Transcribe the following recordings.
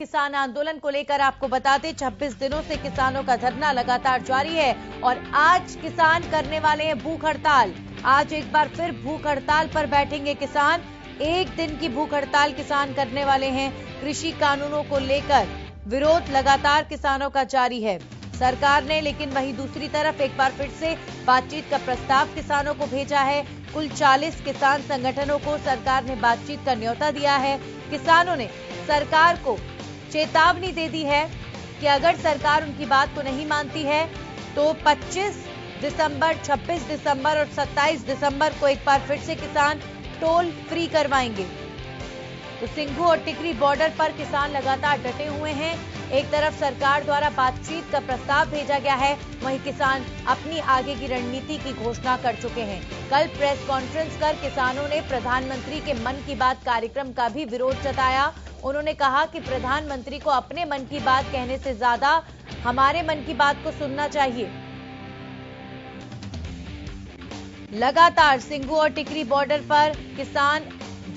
किसान आंदोलन को लेकर आपको बता दें 26 दिनों से किसानों का धरना लगातार जारी है और आज किसान करने वाले हैं भूख हड़ताल। आज एक बार फिर भूख हड़ताल पर बैठेंगे किसान। एक दिन की भूख हड़ताल किसान करने वाले हैं। कृषि कानूनों को लेकर विरोध लगातार किसानों का जारी है। सरकार ने लेकिन वहीं दूसरी तरफ एक बार फिर से बातचीत का प्रस्ताव किसानों को भेजा है। कुल 40 किसान संगठनों को सरकार ने बातचीत का न्योता दिया है। किसानों ने सरकार को चेतावनी दे दी है कि अगर सरकार उनकी बात को नहीं मानती है तो 25 दिसंबर, 26 दिसंबर और 27 दिसंबर को एक बार फिर से किसान टोल फ्री करवाएंगे। तो सिंघू और टिकरी बॉर्डर पर किसान लगातार डटे हुए हैं। एक तरफ सरकार द्वारा बातचीत का प्रस्ताव भेजा गया है, वहीं किसान अपनी आगे की रणनीति की घोषणा कर चुके हैं। कल प्रेस कॉन्फ्रेंस कर किसानों ने प्रधानमंत्री के मन की बात कार्यक्रम का भी विरोध जताया। उन्होंने कहा कि प्रधानमंत्री को अपने मन की बात कहने से ज्यादा हमारे मन की बात को सुनना चाहिए। लगातार सिंघू और टिकरी बॉर्डर पर किसान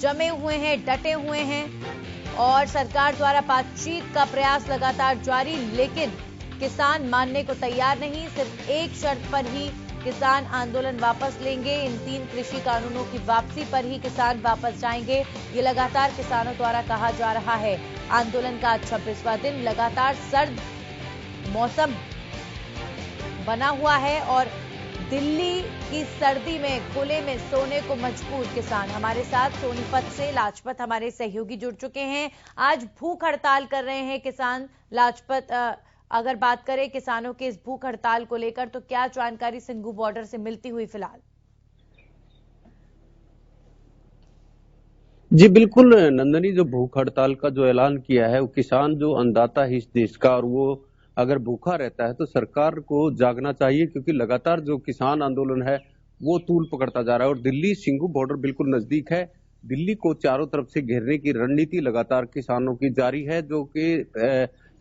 जमे हुए हैं, डटे हुए हैं और सरकार द्वारा बातचीत का प्रयास लगातार जारी, लेकिन किसान मानने को तैयार नहीं। सिर्फ एक शर्त पर ही किसान आंदोलन वापस लेंगे। इन 3 कृषि कानूनों की वापसी पर ही किसान वापस जाएंगे। ये लगातार किसानों द्वारा कहा जा रहा है। आंदोलन का 26वां दिन, लगातार सर्द मौसम बना हुआ है और दिल्ली की सर्दी में खुले में सोने को मजबूर किसान। हमारे साथ सोनीपत से लाजपत हमारे सहयोगी जुड़ चुके हैं। आज भूख हड़ताल कर रहे हैं किसान। लाजपत, अगर बात करें किसानों के इस भूख हड़ताल को लेकर तो क्या जानकारी सिंघू बॉर्डर से मिलती हुई फिलहाल? जी बिल्कुल नंदनी, जो भूख हड़ताल का जो ऐलान किया है, वो किसान जो अन्नदाता है इस देश का, और वो अगर भूखा रहता है तो सरकार को जागना चाहिए, क्योंकि लगातार जो किसान आंदोलन है वो तूल पकड़ता जा रहा है और दिल्ली सिंघू बॉर्डर बिल्कुल नजदीक है। दिल्ली को चारों तरफ से घेरने की रणनीति लगातार किसानों की जारी है, जो कि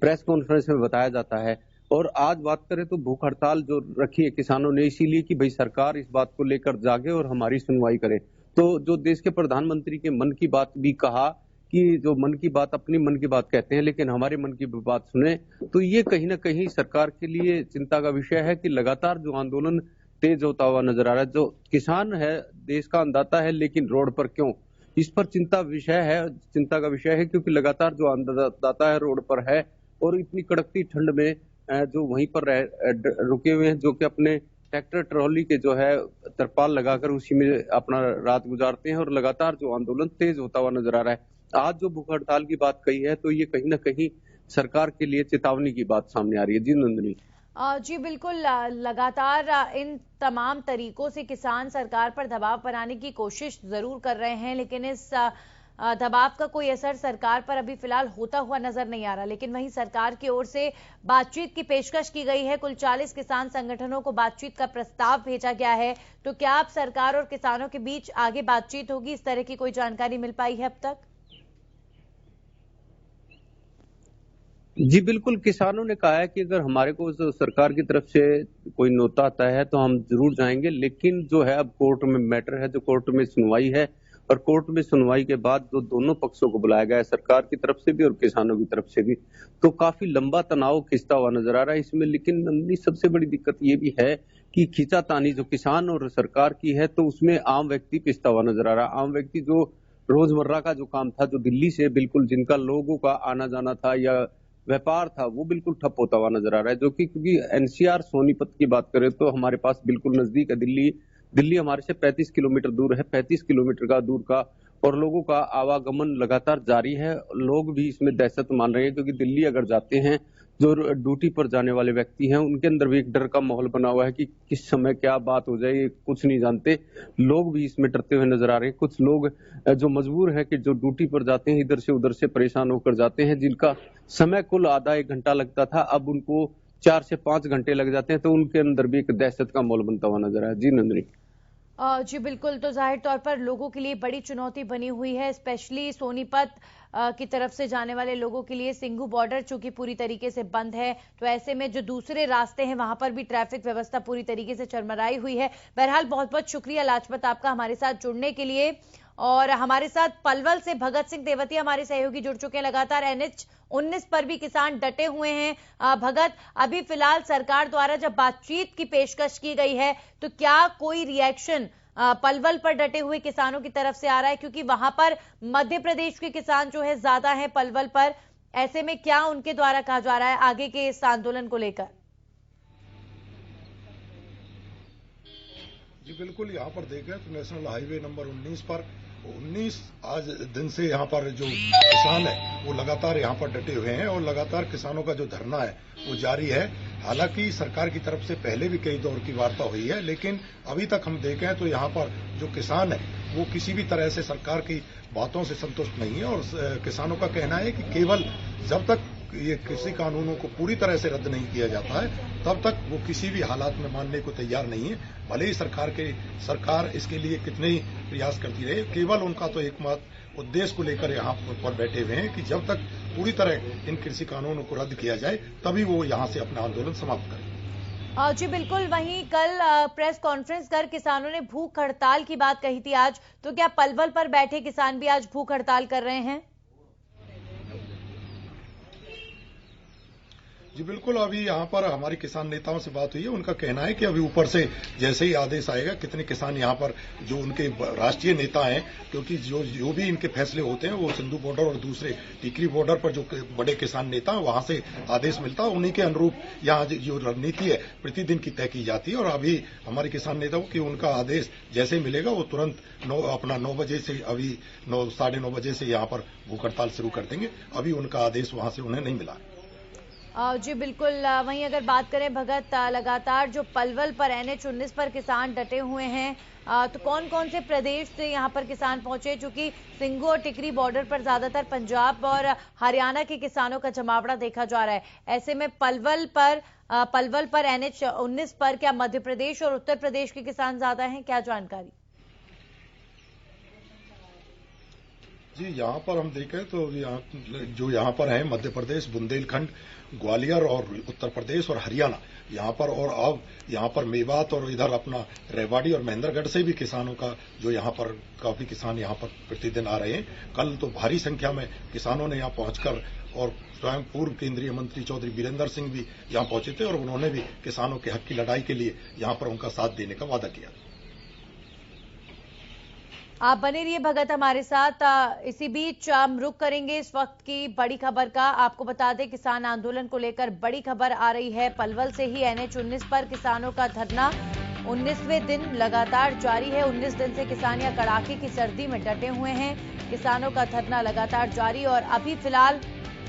प्रेस कॉन्फ्रेंस में बताया जाता है। और आज बात करें तो भूख हड़ताल जो रखी है किसानों ने इसीलिए कि भाई सरकार इस बात को लेकर जागे और हमारी सुनवाई करे। तो जो देश के प्रधानमंत्री के मन की बात भी कहा कि जो मन की बात अपनी मन की बात कहते हैं, लेकिन हमारे मन की बात सुने, तो ये कहीं ना कहीं सरकार के लिए चिंता का विषय है कि लगातार जो आंदोलन तेज होता हुआ नजर आ रहा है। जो किसान है, देश का अन्नदाता है, लेकिन रोड पर क्यों, इस पर चिंता का विषय है, क्योंकि लगातार जो अन्नदाता है रोड पर है और इतनी कड़कती ठंड में जो वहीं पर रुके हुए हैं, जो कि अपने ट्रैक्टर ट्रॉली के जो है तरपाल लगाकर उसी में अपना रात गुजारते हैं और लगातार जो आंदोलन तेज होता हुआ नजर आ रहा है। आज जो भूख हड़ताल की बात कही है तो ये कहीं ना कहीं सरकार के लिए चेतावनी की बात सामने आ रही है। जी नंदनी। जी बिल्कुल, लगातार इन तमाम तरीकों से किसान सरकार पर दबाव बनाने की कोशिश जरूर कर रहे हैं, लेकिन इस दबाव का कोई असर सरकार पर अभी फिलहाल होता हुआ नजर नहीं आ रहा। लेकिन वहीं सरकार की ओर से बातचीत की पेशकश की गई है। कुल 40 किसान संगठनों को बातचीत का प्रस्ताव भेजा गया है। तो क्या अब सरकार और किसानों के बीच आगे बातचीत होगी, इस तरह की कोई जानकारी मिल पाई है अब तक? जी बिल्कुल, किसानों ने कहा है कि अगर हमारे को सरकार की तरफ से कोई न्योता आता है तो हम जरूर जाएंगे, लेकिन जो है अब कोर्ट में मैटर है, जो कोर्ट में सुनवाई है, और कोर्ट में सुनवाई के बाद जो दोनों पक्षों को बुलाया गया है, सरकार की तरफ से भी और किसानों की तरफ से भी, तो काफी लंबा तनाव खिंचता हुआ नजर आ रहा है इसमें। लेकिन नंदनी, सबसे बड़ी दिक्कत ये भी है कि खींचातानी जो किसान और सरकार की है, तो उसमें आम व्यक्ति पिसता हुआ नजर आ रहा है। आम व्यक्ति जो रोजमर्रा का जो काम था, जो दिल्ली से बिल्कुल जिनका लोगों का आना जाना था या व्यापार था, वो बिल्कुल ठप होता हुआ नजर आ रहा है। जो कि क्योंकि एनसीआर सोनीपत की बात करें तो हमारे पास बिल्कुल नजदीक है दिल्ली हमारे से 35 किलोमीटर दूर है, 35 किलोमीटर का दूर का, और लोगों का आवागमन लगातार जारी है। लोग भी इसमें दहशत मान रहे हैं, क्योंकि दिल्ली अगर जाते हैं, जो ड्यूटी पर जाने वाले व्यक्ति हैं, उनके अंदर भी एक डर का माहौल बना हुआ है कि किस समय क्या बात हो जाए, ये कुछ नहीं जानते। लोग भी इसमें डरते हुए नजर आ रहे हैं। कुछ लोग जो मजबूर है कि जो ड्यूटी पर जाते हैं, इधर से उधर से परेशान होकर जाते हैं, जिनका समय कुल आधा 1 घंटा लगता था, अब उनको 4 से 5 घंटे लग जाते हैं। तो उनके अंदर भी एक दहशत का माहौल बनता हुआ नजर आया। जी नंदनी। जी बिल्कुल, तो जाहिर तौर पर लोगों के लिए बड़ी चुनौती बनी हुई है, स्पेशली सोनीपत की तरफ से जाने वाले लोगों के लिए। सिंघू बॉर्डर चूंकि पूरी तरीके से बंद है, तो ऐसे में जो दूसरे रास्ते हैं वहां पर भी ट्रैफिक व्यवस्था पूरी तरीके से चरमराई हुई है। बहरहाल बहुत बहुत शुक्रिया लाजपत आपका हमारे साथ जुड़ने के लिए। और हमारे साथ पलवल से भगत सिंह तेवतिया हमारे सहयोगी जुड़ चुके हैं। लगातार NH-19 पर भी किसान डटे हुए हैं। भगत, अभी फिलहाल सरकार द्वारा जब बातचीत की पेशकश की गई है तो क्या कोई रिएक्शन पलवल पर डटे हुए किसानों की तरफ से आ रहा है? क्योंकि वहां पर मध्य प्रदेश के किसान जो है ज्यादा है पलवल पर, ऐसे में क्या उनके द्वारा कहा जा रहा है आगे के इस आंदोलन को लेकर? जी बिल्कुल, यहाँ पर देखें तो नेशनल हाईवे नंबर 19 पर 19 आज दिन से यहाँ पर जो किसान है वो लगातार यहाँ पर डटे हुए हैं और लगातार किसानों का जो धरना है वो जारी है। हालांकि सरकार की तरफ से पहले भी कई दौर की वार्ता हुई है, लेकिन अभी तक हम देखें तो यहाँ पर जो किसान है वो किसी भी तरह से सरकार की बातों से संतुष्ट नहीं है और किसानों का कहना है कि केवल जब तक ये कृषि कानूनों को पूरी तरह से रद्द नहीं किया जाता है तब तक वो किसी भी हालात में मानने को तैयार नहीं है। भले ही सरकार इसके लिए कितने ही प्रयास करती रहे, केवल उनका तो एकमात्र उद्देश्य को लेकर यहाँ पर बैठे हुए हैं कि जब तक पूरी तरह इन कृषि कानूनों को रद्द किया जाए तभी वो यहाँ से अपना आंदोलन समाप्त करें। जी बिल्कुल, वहीं कल प्रेस कॉन्फ्रेंस कर किसानों ने भूख हड़ताल की बात कही थी आज, तो क्या पलवल पर बैठे किसान भी आज भूख हड़ताल कर रहे हैं? जी बिल्कुल, अभी यहाँ पर हमारे किसान नेताओं से बात हुई है। उनका कहना है कि अभी ऊपर से जैसे ही आदेश आएगा कितने किसान यहाँ पर जो उनके राष्ट्रीय नेता हैं, क्योंकि जो भी इनके फैसले होते हैं वो सिंधु बॉर्डर और दूसरे टिकरी बॉर्डर पर जो बड़े किसान नेता हैं वहां से आदेश मिलता है, उन्हीं के अनुरूप यहाँ जो रणनीति है प्रतिदिन की तय की जाती है। और अभी हमारे किसान नेताओं की उनका आदेश जैसे मिलेगा वो तुरंत 9 बजे से अभी 9-9:30 बजे से यहाँ पर भूख हड़ताल शुरू कर देंगे। अभी उनका आदेश वहां से उन्हें नहीं मिला। जी बिल्कुल, वहीं अगर बात करें भगत, लगातार जो पलवल पर NH-19 पर किसान डटे हुए हैं, तो कौन कौन से प्रदेश से यहाँ पर किसान पहुंचे? चूंकि सिंगू और टिकरी बॉर्डर पर ज्यादातर पंजाब और हरियाणा के किसानों का जमावड़ा देखा जा रहा है, ऐसे में पलवल पर NH-19 पर क्या मध्य प्रदेश और उत्तर प्रदेश के किसान ज्यादा हैं? क्या जानकारी? जी यहाँ पर हम देखें तो यहाँ पर है मध्य प्रदेश, बुंदेलखंड, ग्वालियर और उत्तर प्रदेश और हरियाणा यहाँ पर, और अब यहाँ पर मेवात और इधर अपना रेवाड़ी और महेंद्रगढ़ से भी किसानों का जो यहाँ पर काफी किसान यहाँ पर प्रतिदिन आ रहे हैं। कल तो भारी संख्या में किसानों ने यहाँ पहुंचकर और स्वयं पूर्व केंद्रीय मंत्री चौधरी बीरेंद्र सिंह भी यहाँ पहुंचे थे और उन्होंने भी किसानों के हक की लड़ाई के लिए यहाँ पर उनका साथ देने का वादा किया। आप बने रहिए भगत हमारे साथ। इसी बीच हम रुख करेंगे इस वक्त की बड़ी खबर का। आपको बता दें, किसान आंदोलन को लेकर बड़ी खबर आ रही है। पलवल से ही NH-19 पर किसानों का धरना 19वें दिन लगातार जारी है। 19 दिन से किसान या कड़ाके की सर्दी में डटे हुए हैं। किसानों का धरना लगातार जारी और अभी फिलहाल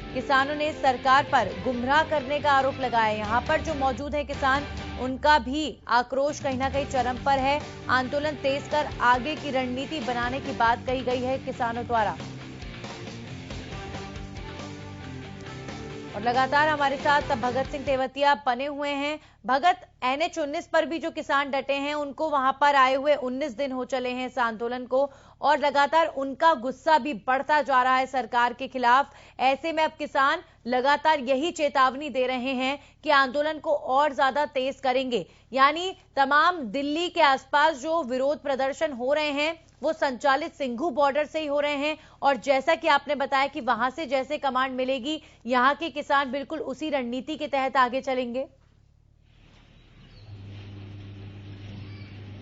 किसानों ने सरकार पर गुमराह करने का आरोप लगाया। यहाँ पर जो मौजूद है किसान, उनका भी आक्रोश कहीं ना कहीं चरम पर है। आंदोलन तेज कर आगे की रणनीति बनाने की बात कही गई है किसानों द्वारा। और लगातार हमारे साथ भगत सिंह तेवतिया बने हुए हैं। भगत, NH-19 पर भी जो किसान डटे हैं उनको वहां पर आए हुए 19 दिन हो चले हैं इस आंदोलन को, और लगातार उनका गुस्सा भी बढ़ता जा रहा है सरकार के खिलाफ। ऐसे में अब किसान लगातार यही चेतावनी दे रहे हैं कि आंदोलन को और ज्यादा तेज करेंगे। यानी तमाम दिल्ली के आसपास जो विरोध प्रदर्शन हो रहे हैं वो संचालित सिंघू बॉर्डर से ही हो रहे हैं, और जैसा कि आपने बताया कि वहां से जैसे कमांड मिलेगी यहां के किसान बिल्कुल उसी रणनीति के तहत आगे चलेंगे।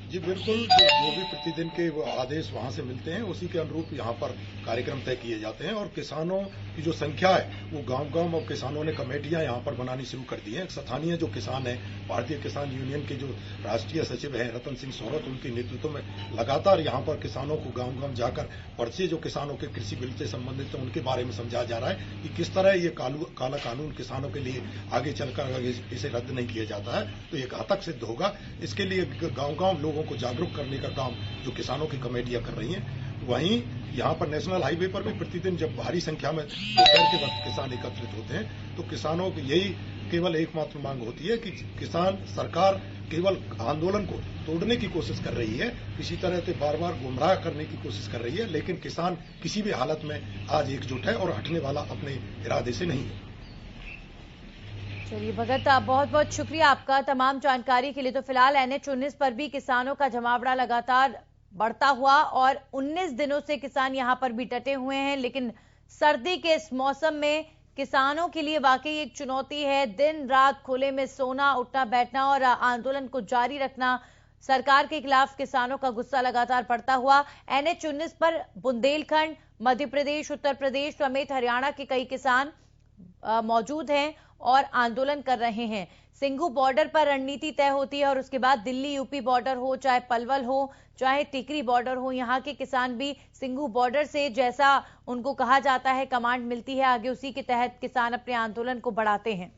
जी बिल्कुल, जो भी प्रतिदिन के आदेश वहां से मिलते हैं उसी के अनुरूप यहाँ पर कार्यक्रम तय किए जाते हैं। और किसानों की जो संख्या है वो गांव-गांव और किसानों ने कमेटियां यहाँ पर बनानी शुरू कर दी हैं। स्थानीय जो किसान हैं, भारतीय किसान यूनियन के जो राष्ट्रीय सचिव हैं रतन सिंह सोरत, उनके नेतृत्व में लगातार यहाँ पर किसानों को गांव-गांव जाकर पर्चे जो किसानों के कृषि बिल से संबंधित है उनके बारे में समझाया जा रहा है कि किस तरह ये काला कानून किसानों के लिए आगे चलकर अगर इसे रद्द नहीं किया जाता है तो ये घातक सिद्ध होगा। इसके लिए गांव-गांव लोगों को जागरूक करने का काम जो किसानों की कमेटियां कर रही हैं। वहीं यहाँ पर नेशनल हाईवे पर भी प्रतिदिन जब भारी संख्या में दोपहर के वक्त किसान एकत्रित होते हैं तो किसानों की यही केवल एकमात्र मांग होती है कि सरकार केवल आंदोलन को तोड़ने की कोशिश कर रही है, किसी तरह से बार बार गुमराह करने की कोशिश कर रही है, लेकिन किसान किसी भी हालत में आज एकजुट है और हटने वाला अपने इरादे से नहीं है। चलिए भगत, बहुत बहुत शुक्रिया आपका तमाम जानकारी के लिए। तो फिलहाल NH-19 पर भी किसानों का जमावड़ा लगातार बढ़ता हुआ और 19 दिनों से किसान यहां पर भी डटे हुए हैं, लेकिन सर्दी के इस मौसम में किसानों के लिए वाकई एक चुनौती है। दिन रात खुले में सोना, उठना बैठना और आंदोलन को जारी रखना। सरकार के खिलाफ किसानों का गुस्सा लगातार बढ़ता हुआ। NH 19 पर बुंदेलखंड, मध्य प्रदेश, उत्तर प्रदेश समेत हरियाणा के कई किसान मौजूद हैं और आंदोलन कर रहे हैं। सिंघू बॉर्डर पर रणनीति तय होती है और उसके बाद दिल्ली यूपी बॉर्डर हो, चाहे पलवल हो, चाहे टिकरी बॉर्डर हो, यहां के किसान भी सिंघू बॉर्डर से जैसा उनको कहा जाता है कमांड मिलती है आगे, उसी के तहत किसान अपने आंदोलन को बढ़ाते हैं।